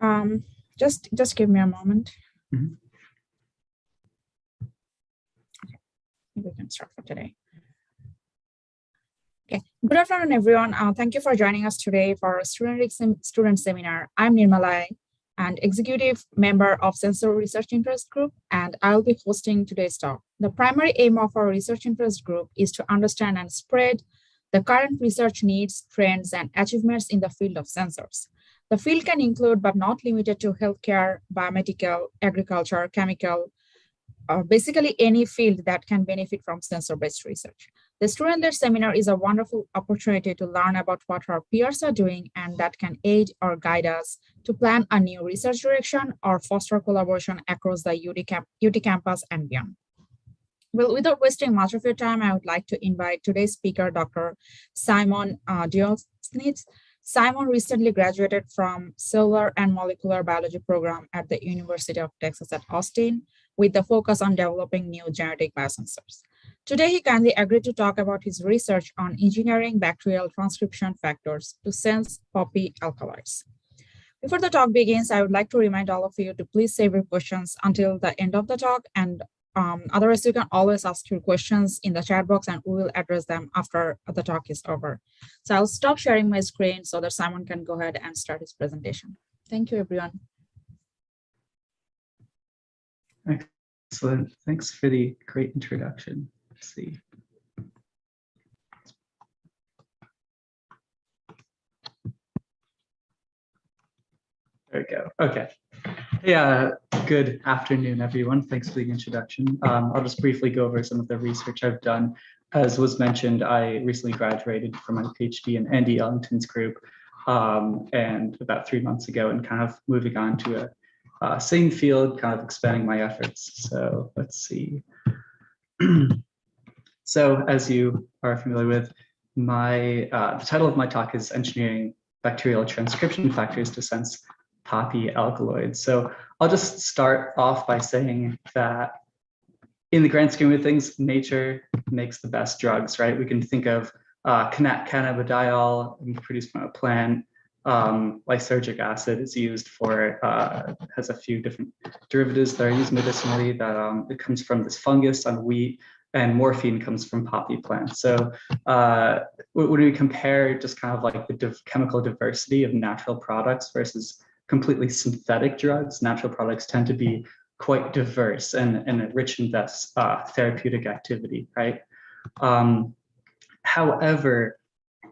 Um, just give me a moment. Mhm. Okay, we can start for today. Okay, good afternoon, everyone. Thank you for joining us today for our student seminar. I'm Nirmalai, and executive member of Sensor Research Interest Group, and I'll be hosting today's talk. The primary aim of our research interest group is to understand and spread the current research needs, trends, and achievements in the field of sensors. The field can include, but not limited to, healthcare, biomedical, agriculture, chemical, basically any field that can benefit from sensor-based research. The student-led seminar is a wonderful opportunity to learn about what our peers are doing, and that can aid or guide us to plan a new research direction or foster collaboration across the UT campus and beyond. Well, without wasting much of your time, I would like to invite today's speaker, Dr. Simon Diosnitz. Simon recently graduated from Cellular and Molecular Biology program at the University of Texas at Austin, with the focus on developing new genetic biosensors. Today, he kindly agreed to talk about his research on engineering bacterial transcription factors to sense poppy alkaloids. Before the talk begins, I would like to remind all of you to please save your questions until the end of the talk, and otherwise you can always ask your questions in the chat box and we will address them after the talk is over. So I'll stop sharing my screen so that Simon can go ahead and start his presentation. Thank you, everyone. Excellent. Thanks for the great introduction. Let's see. There we go. Okay. Yeah, good afternoon, everyone. Thanks for the introduction. I'll just briefly go over some of the research I've done. As was mentioned, I recently graduated from my PhD in Andy Ellington's group, and about 3 months ago, and kind of moving on to a same field, kind of expanding my efforts. So let's see. So as you are familiar with, the title of my talk is Engineering Bacterial Transcription Factors to Sense Poppy Alkaloids. So I'll just start off by saying that in the grand scheme of things, nature makes the best drugs, right? We can think of cannabidiol produced from a plant. Lysergic acid is used for, has a few different derivatives that are used medicinally, that it comes from this fungus on wheat, and morphine comes from poppy plants. So when we compare just kind of like the chemical diversity of natural products versus completely synthetic drugs, natural products tend to be quite diverse and rich in this therapeutic activity, right? However,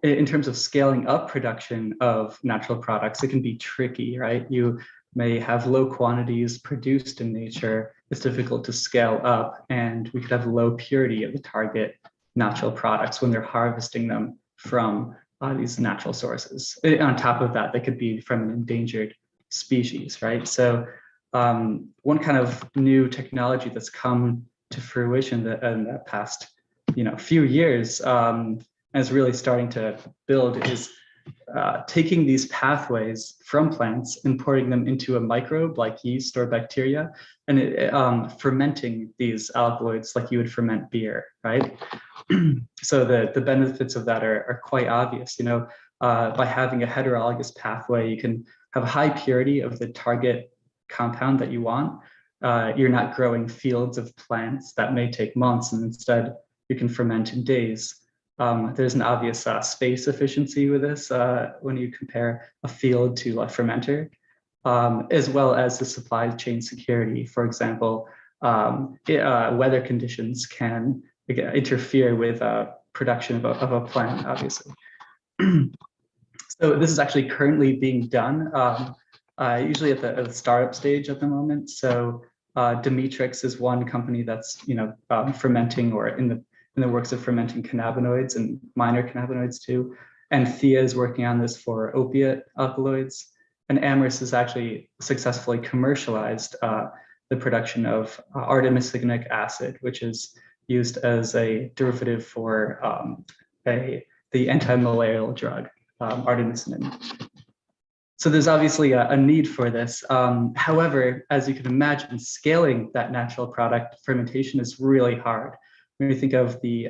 in terms of scaling up production of natural products, it can be tricky, right? You may have low quantities produced in nature. It's difficult to scale up, and we could have low purity of the target natural products when they're harvesting them from these natural sources. On top of that, they could be from an endangered species, right? So one kind of new technology that's come to fruition in the past, few years, and is really starting to build, is taking these pathways from plants, importing them into a microbe like yeast or bacteria, and fermenting these alkaloids like you would ferment beer, right? So the benefits of that are quite obvious. By having a heterologous pathway, you can have a high purity of the target compound that you want. You're not growing fields of plants that may take months, and instead you can ferment in days. There's an obvious space efficiency with this when you compare a field to a fermenter, as well as the supply chain security. For example, weather conditions can interfere with production of a plant, obviously. So this is actually currently being done, usually at the startup stage at the moment. So Demetrix is one company that's fermenting, or in the works of fermenting cannabinoids and minor cannabinoids too. And Thea is working on this for opiate alkaloids. And Amyris has actually successfully commercialized the production of artemisinic acid, which is used as a derivative for the anti-malarial drug, artemisinin. So there's obviously a need for this. However, as you can imagine, scaling that natural product fermentation is really hard. When you think of the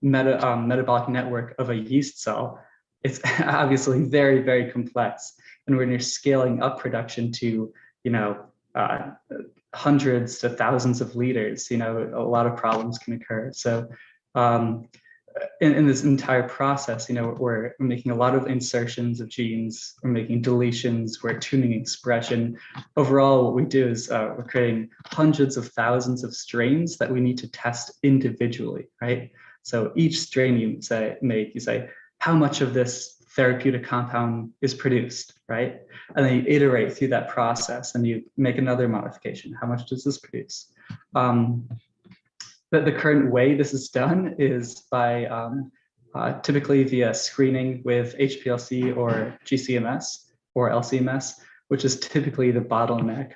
metabolic network of a yeast cell, it's obviously very, very complex. And when you're scaling up production to, hundreds to thousands of liters, a lot of problems can occur. So in this entire process, we're making a lot of insertions of genes, we're making deletions, we're tuning expression. Overall, what we do is we're creating hundreds of thousands of strains that we need to test individually, right? So each strain you say, how much of this therapeutic compound is produced, right? And then you iterate through that process and you make another modification. How much does this produce? But the current way this is done is by typically via screening with HPLC or GCMS or LCMS, which is typically the bottleneck.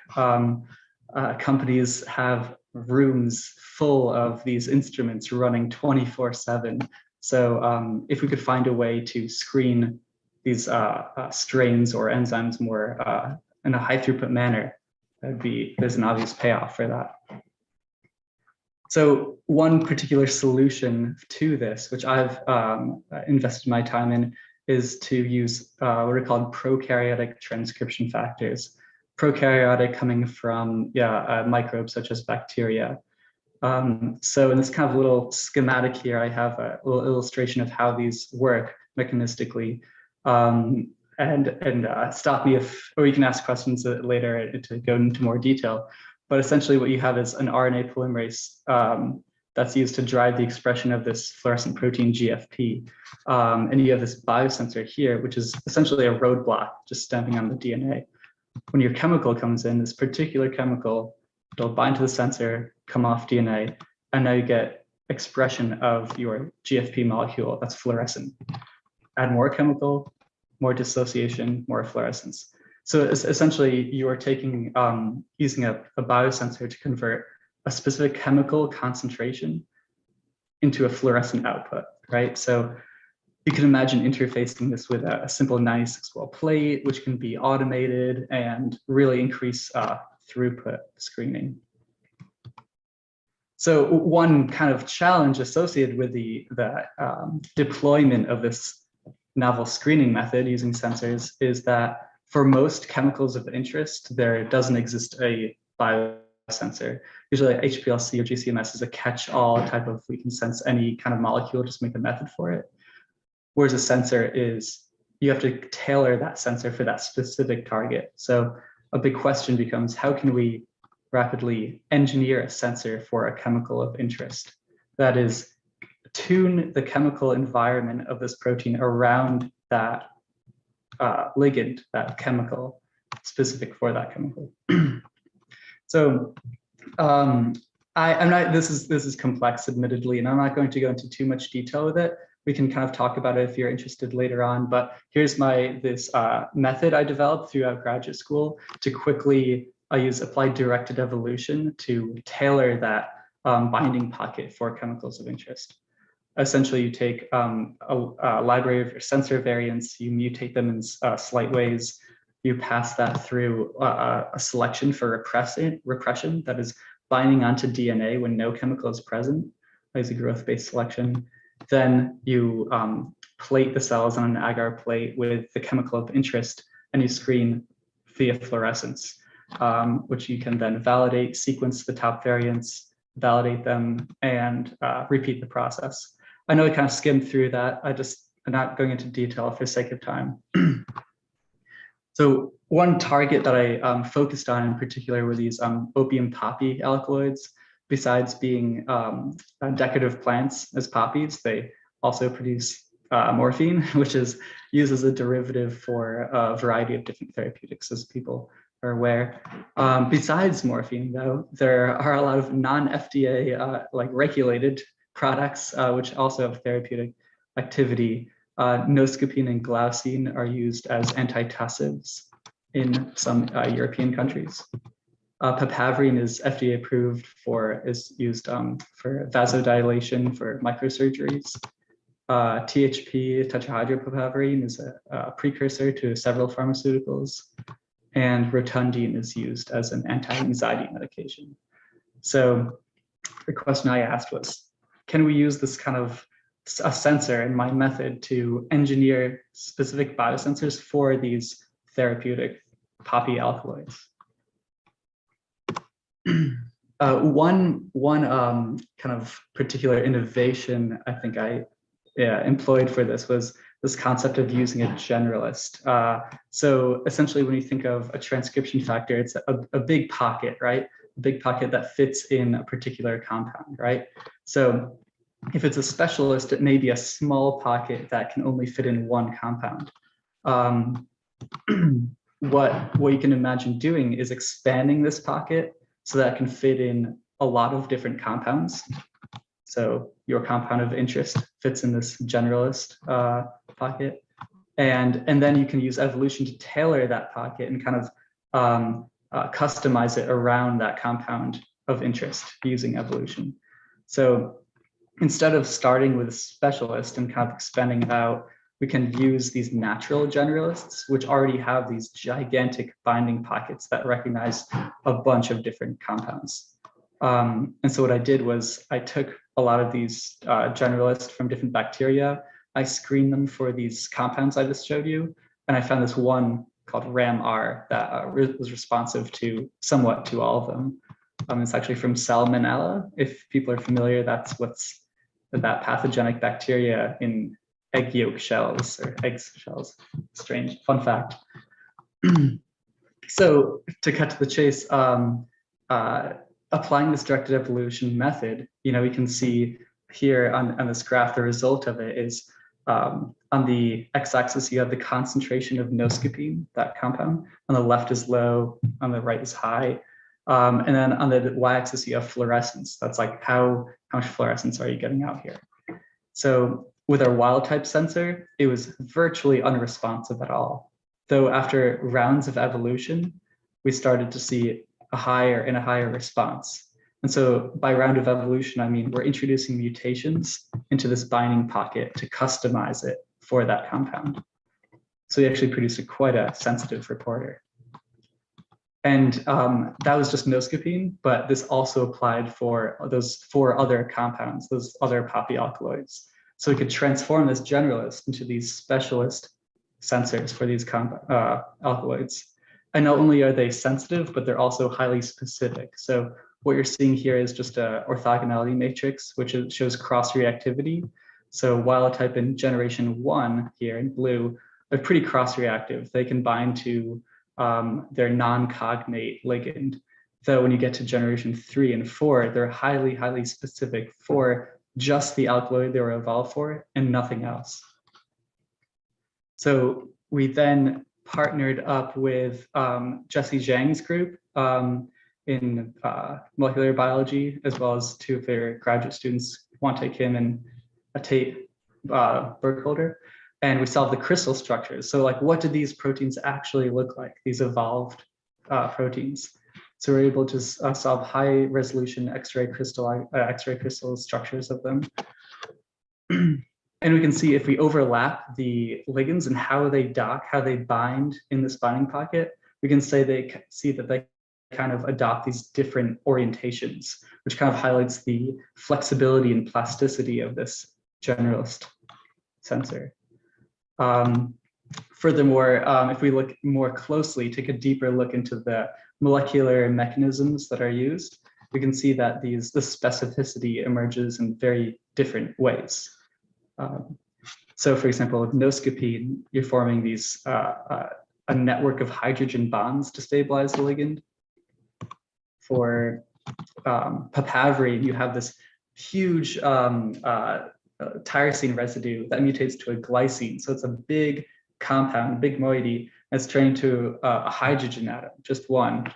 Companies have rooms full of these instruments running 24/7. So if we could find a way to screen these strains or enzymes more in a high throughput manner, there's an obvious payoff for that. So one particular solution to this, which I've invested my time in, is to use what are called prokaryotic transcription factors. Prokaryotic coming from microbes such as bacteria. So in this kind of little schematic here, I have a little illustration of how these work mechanistically. And stop me or you can ask questions later to go into more detail. But essentially what you have is an RNA polymerase that's used to drive the expression of this fluorescent protein GFP. And you have this biosensor here, which is essentially a roadblock just stamping on the DNA. When your chemical comes in, this particular chemical, it'll bind to the sensor, come off DNA, and now you get expression of your GFP molecule that's fluorescent. Add more chemical, more dissociation, more fluorescence. So essentially, you are taking using a biosensor to convert a specific chemical concentration into a fluorescent output, right? So you can imagine interfacing this with a simple 96-well plate, which can be automated and really increase throughput screening. So one kind of challenge associated with the deployment of this novel screening method using sensors is that for most chemicals of interest, there doesn't exist a biosensor. Usually HPLC or GCMS is a catch-all type of, we can sense any kind of molecule, just make a method for it. Whereas a sensor is, you have to tailor that sensor for that specific target. So a big question becomes, how can we rapidly engineer a sensor for a chemical of interest? That is, tune the chemical environment of this protein around that ligand, that chemical, specific for that chemical. So I'm not, this is complex admittedly, and I'm not going to go into too much detail with it. We can kind of talk about it if you're interested later on, but here's this method I developed throughout graduate school to quickly apply directed evolution to tailor that binding pocket for chemicals of interest. Essentially, you take a library of your sensor variants, you mutate them in slight ways, you pass that through a selection for repression, that is binding onto DNA when no chemical is present, as a growth-based selection. Then you plate the cells on an agar plate with the chemical of interest, and you screen via fluorescence, which you can then validate, sequence the top variants, validate them, and repeat the process. I know I kind of skimmed through that. I'm not going into detail for sake of time. So one target that I focused on in particular were these opium poppy alkaloids. Besides being decorative plants as poppies, they also produce morphine, which is used as a derivative for a variety of different therapeutics, as people are aware. Besides morphine, though, there are a lot of non-FDA regulated products which also have therapeutic activity. Noscapine and glaucine are used as antitussives in some European countries. Papaverine is FDA approved is used for vasodilation for microsurgeries. THP, tetrahydropapaverine, is a precursor to several pharmaceuticals. And rotundine is used as an anti-anxiety medication. So the question I asked was, can we use this kind of a sensor in my method to engineer specific biosensors for these therapeutic poppy alkaloids. One kind of particular innovation I think I employed for this was this concept of using a generalist. So essentially, when you think of a transcription factor, it's a big pocket, right? A big pocket that fits in a particular compound, right? So if it's a specialist, it may be a small pocket that can only fit in one compound. What you can imagine doing is expanding this pocket so that it can fit in a lot of different compounds. So your compound of interest fits in this generalist pocket. And then you can use evolution to tailor that pocket and kind of customize it around that compound of interest using evolution. So instead of starting with a specialist and kind of expanding it out, we can use these natural generalists, which already have these gigantic binding pockets that recognize a bunch of different compounds. And so what I did was I took a lot of these generalists from different bacteria. I screened them for these compounds I just showed you, and I found this one called RAM-R that was responsive to somewhat to all of them. It's actually from Salmonella. If people are familiar, that's that pathogenic bacteria in egg yolk shells or egg shells. Strange, fun fact. So to cut to the chase, applying this directed evolution method, we can see here on this graph, the result of it is on the x-axis, you have the concentration of noscapine, that compound. On the left is low, on the right is high. And then on the y-axis, you have fluorescence. That's like how much fluorescence are you getting out here? So with our wild type sensor, it was virtually unresponsive at all. Though after rounds of evolution, we started to see a higher response. And so by round of evolution, I mean, we're introducing mutations into this binding pocket to customize it for that compound. So we actually produced quite a sensitive reporter. And that was just noscapine, but this also applied for those 4 other compounds, those other poppy alkaloids. So we could transform this generalist into these specialist sensors for these alkaloids. And not only are they sensitive, but they're also highly specific. So what you're seeing here is just an orthogonality matrix, which shows cross-reactivity. So wild type in generation 1 here in blue are pretty cross-reactive. They can bind to their non-cognate ligand. Though when you get to generation 3 and 4, they're highly specific for just the alkaloid they were evolved for and nothing else. So we then partnered up with Jesse Zhang's group in molecular biology, as well as 2 of their graduate students, Wante Kim and Tate Burkholder. And we solved the crystal structures. So like, what do these proteins actually look like, these evolved proteins? So we're able to solve high resolution X-ray crystal structures of them. And we can see if we overlap the ligands and how they dock, how they bind in this binding pocket, we can see that they kind of adopt these different orientations, which kind of highlights the flexibility and plasticity of this generalist sensor. Furthermore, if we look more closely, take a deeper look into the molecular mechanisms that are used, we can see that the specificity emerges in very different ways. So for example, with noscapine, you're forming these a network of hydrogen bonds to stabilize the ligand. For papaverine, you have this huge tyrosine residue that mutates to a glycine. So it's a big compound, big moiety, that's turning to a hydrogen atom, just one.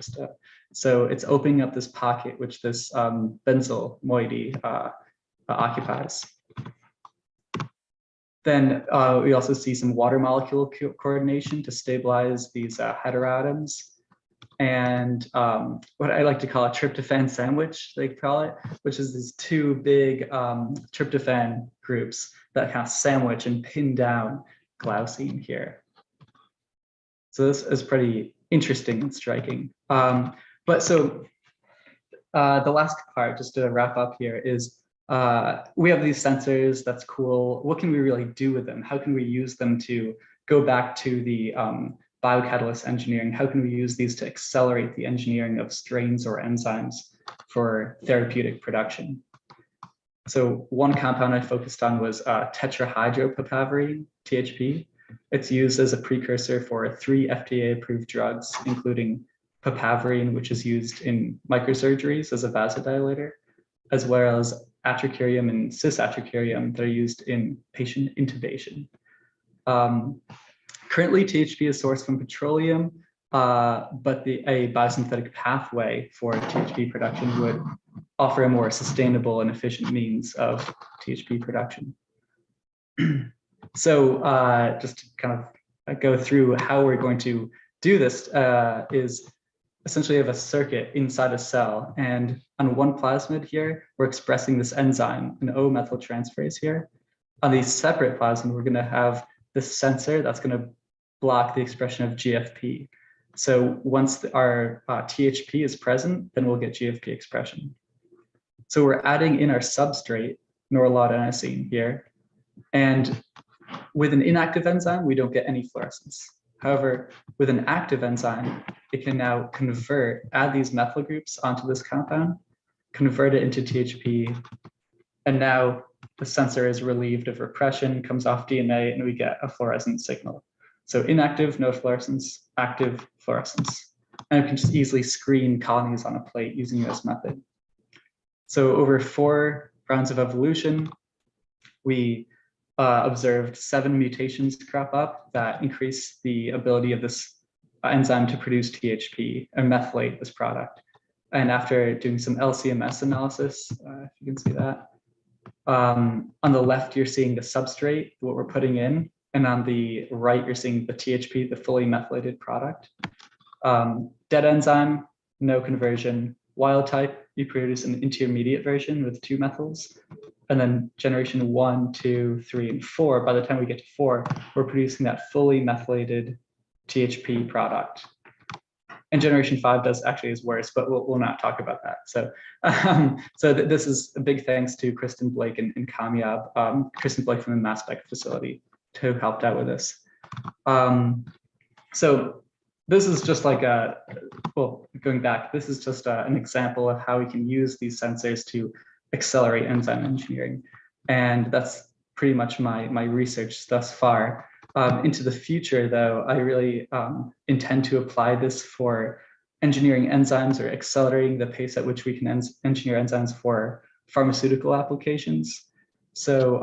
So it's opening up this pocket which this benzyl moiety occupies. Then we also see some water molecule coordination to stabilize these heteroatoms. And what I like to call a tryptophan sandwich, they call it, which is these 2 big tryptophan groups that kind of sandwich and pin down glycine here. So this is pretty interesting and striking. But so the last part, just to wrap up here, is we have these sensors, that's cool. What can we really do with them? How can we use them to go back to the biocatalyst engineering. How can we use these to accelerate the engineering of strains or enzymes for therapeutic production? So one compound I focused on was tetrahydropapaverine, THP. It's used as a precursor for 3 FDA-approved drugs, including papaverine, which is used in microsurgeries as a vasodilator, as well as atracurium and cisatracurium that are used in patient intubation. Currently, THP is sourced from petroleum, but a biosynthetic pathway for THP production would offer a more sustainable and efficient means of THP production. So just to kind of go through how we're going to do this is essentially have a circuit inside a cell. And on one plasmid here, we're expressing this enzyme, an O-methyltransferase here. On the separate plasmid, we're going to have this sensor that's going to block the expression of GFP. So once our THP is present, then we'll get GFP expression. So we're adding in our substrate, norlaudinysine here. And with an inactive enzyme, we don't get any fluorescence. However, with an active enzyme, it can now add these methyl groups onto this compound, convert it into THP, and now the sensor is relieved of repression, comes off DNA, and we get a fluorescent signal. So inactive, no fluorescence, active, fluorescence. And we can just easily screen colonies on a plate using this method. So over 4 rounds of evolution, we observed 7 mutations crop up that increase the ability of this enzyme to produce THP and methylate this product. And after doing some LCMS analysis, if you can see that, on the left, you're seeing the substrate, what we're putting in. And on the right, you're seeing the THP, the fully methylated product. Dead enzyme, no conversion. Wild type, you produce an intermediate version with 2 methyls. And then generation 1, 2, 3, and 4, by the time we get to 4, we're producing that fully methylated THP product. And generation 5 is worse, but we'll not talk about that. So, this is a big thanks to Kristen Blake and Kamyab, Kristen Blake from the mass spec facility, who helped out with this. So this is just like going back, this is just an example of how we can use these sensors to accelerate enzyme engineering. And that's pretty much my research thus far. Into the future, though, I really intend to apply this for engineering enzymes or accelerating the pace at which we can engineer enzymes for pharmaceutical applications. So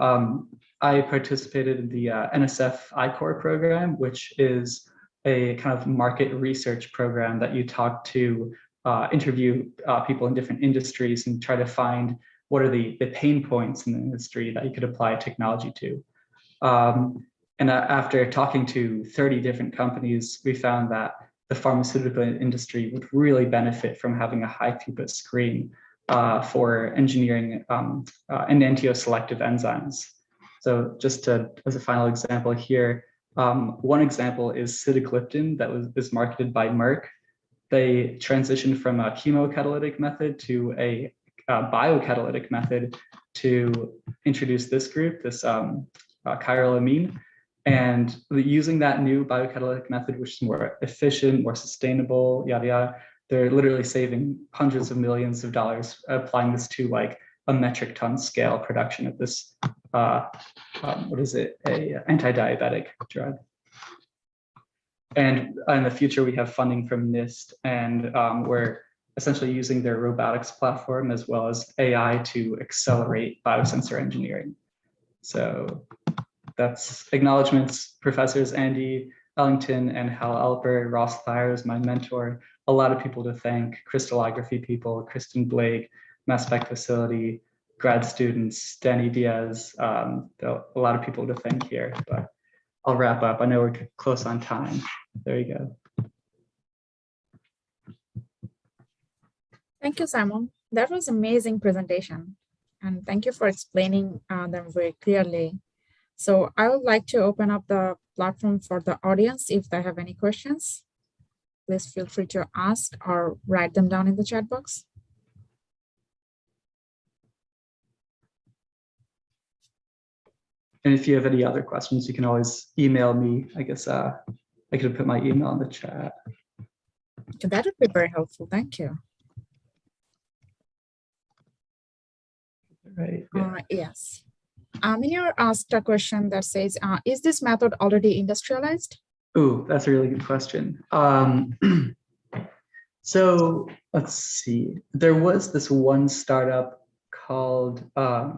I participated in the NSF I-Core program, which is a kind of market research program that you talk to, interview people in different industries and try to find what are the pain points in the industry that you could apply technology to. And after talking to 30 different companies, we found that the pharmaceutical industry would really benefit from having a high throughput screen for engineering enantioselective enzymes. So just as a final example here, one example is sitagliptin that is marketed by Merck. They transitioned from a chemocatalytic method to a biocatalytic method to introduce this group, this chiral amine. And using that new biocatalytic method, which is more efficient, more sustainable, yada, yada, they're literally saving hundreds of millions of dollars applying this to like a metric ton scale production of this, what is it, a anti-diabetic drug. And in the future, we have funding from NIST, and we're essentially using their robotics platform as well as AI to accelerate biosensor engineering. So that's acknowledgements, Professors Andy Ellington and Hal Alper, Ross Thayer is my mentor, a lot of people to thank, crystallography people, Kristen Blake, mass spec facility, grad students, Danny Diaz, a lot of people to thank here, but I'll wrap up. I know we're close on time. There you go. Thank you, Simon. That was amazing presentation. And thank you for explaining them very clearly. So I would like to open up the platform for the audience. If they have any questions, please feel free to ask or write them down in the chat box. And if you have any other questions, you can always email me. I guess I could put my email in the chat. That would be very helpful. Thank you. Right. Yeah. Yes. Minir asked a question that says, is this method already industrialized? Ooh, that's a really good question. So let's see. There was this one startup called, they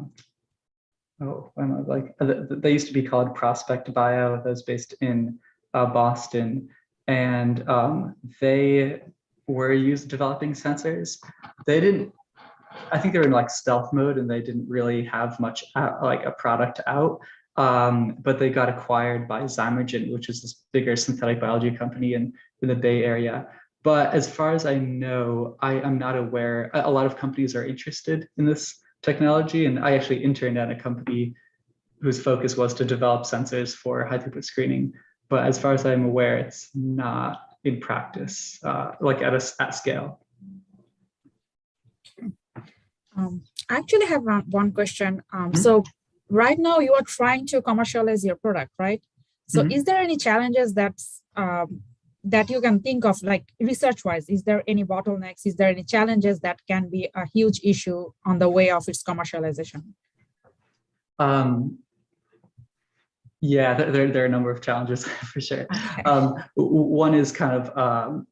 used to be called Prospect Bio. That was based in Boston, and they were developing sensors. They didn't. I think they were in like stealth mode, and they didn't really have much like a product out. But they got acquired by Zymergen, which is this bigger synthetic biology company in the Bay Area. But as far as I know, I am not aware. A lot of companies are interested in this technology, and I actually interned at a company whose focus was to develop sensors for high throughput screening. But as far as I'm aware, it's not in practice, like at scale. I actually have one question. So right now you are trying to commercialize your product, right? So is there any challenges that you can think of, like research-wise? Is there any bottlenecks? Is there any challenges that can be a huge issue on the way of its commercialization? Yeah, there are a number of challenges for sure. Okay. One is kind of,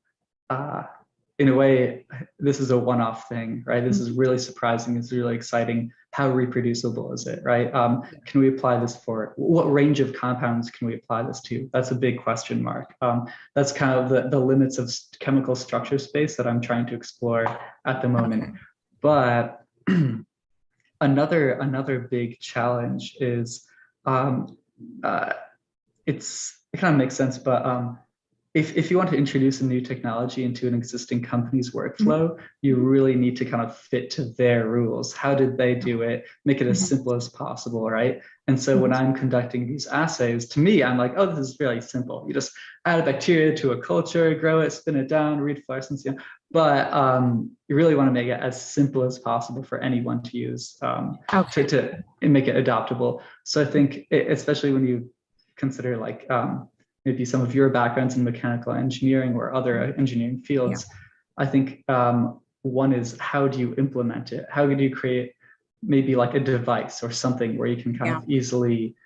in a way, this is a one-off thing, right? This is really surprising. It's really exciting. How reproducible is it, right? Can we apply this for, what range of compounds can we apply this to? That's a big question mark. That's kind of the limits of chemical structure space that I'm trying to explore at the moment. Okay. But another big challenge is, it kind of makes sense, but if you want to introduce a new technology into an existing company's workflow, you really need to kind of fit to their rules. How did they do it? Make it as simple as possible, right? And so when I'm conducting these assays, to me, I'm like, oh, this is really simple. You just add a bacteria to a culture, grow it, spin it down, read fluorescence. But you really want to make it as simple as possible for anyone to use to make it adoptable. So I think, especially when you consider like maybe some of your backgrounds in mechanical engineering or other engineering fields, I think one is, how do you implement it? How do you create maybe like a device or something where you can kind of easily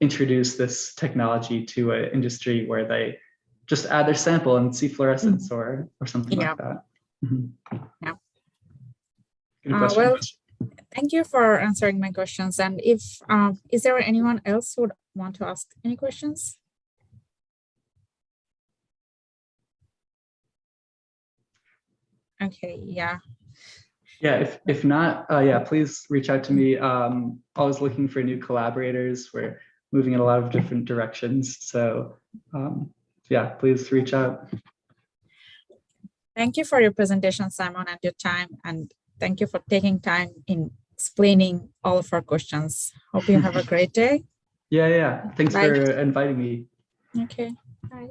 introduce this technology to an industry where they just add their sample and see fluorescence or something like that. Good question. Well, thank you for answering my questions. And if is there anyone else who would want to ask any questions? Okay, yeah. If not, please reach out to me. Always looking for new collaborators. We're moving in a lot of different directions. So please reach out. Thank you for your presentation, Simon, and your time. And thank you for taking time in explaining all of our questions. Hope you have a great day. Yeah. Thanks for inviting me. Okay, bye.